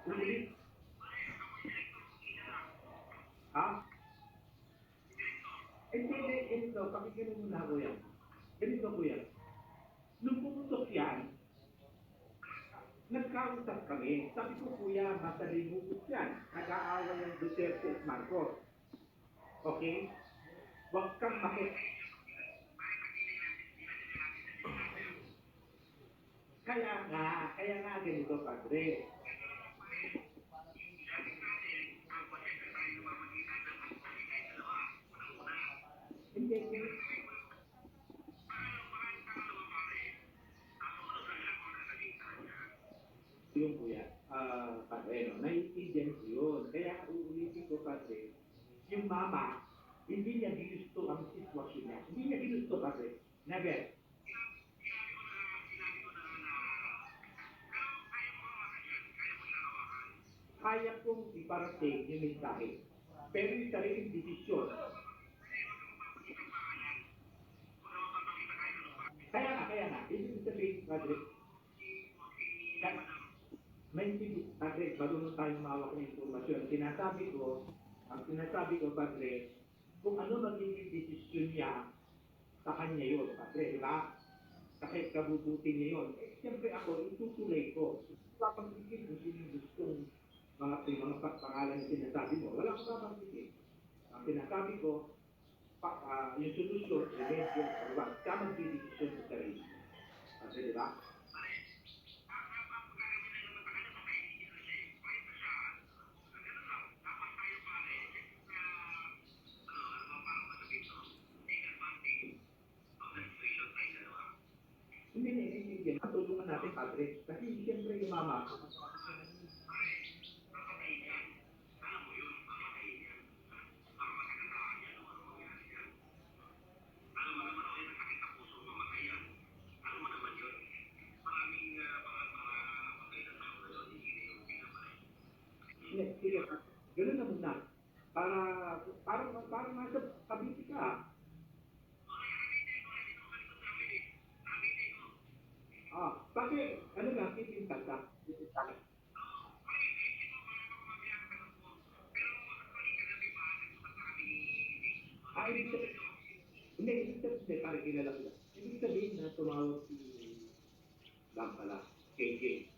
Ulit. Ha? Hindi, ganito, pakinggan mo na kuya. Ganito kuya. Nung pumutok yan, nagkausap kami. Sabi ko kuya, masalimugot yan. Nag-aaway ng Duterte at Marcos. Okay? Huwag kang kaya nga ganito, padre. Hindi, hindi. Yung kuya, padre, no? Naiintindihan ko yun. Kaya uulitin ko, padre, yung mama, hindi niya ginusto ang sitwasyon niya. Hindi niya ginusto, padre. Never. Kaya kong iparating yung mensahe. Pero yung sariling desisyon. Kaya nga, ibig sabihin, padre, may padre, marunong tayong mawak ng informasyon. Ang sinasabi ko, padre, kung ano magiging desisyon niya, sa kanya yun, padre, di ba? Kahit kabubuti niya yun. Eh, siyempre ako, itutuloy ko. Papagigil kung sino yung gustong mga pangalan na sinasabi mo. Wala akong papagigil. Ang sinasabi ko, yung solusyon, remedyo, or what, ka magdidesisyon sa sarili. Kasi, di ba? Hindi. Matulungan natin, padre. Kasi siyempre yung mama, sige, gano'n na muna. Para nasa kabiti ka. Kasi, ano lang, kipintal ka. Ibig sabihin, hindi, ibig sabihin, parang kilala ko. Ibig sabihin na tumawag si Bang pala, KJ.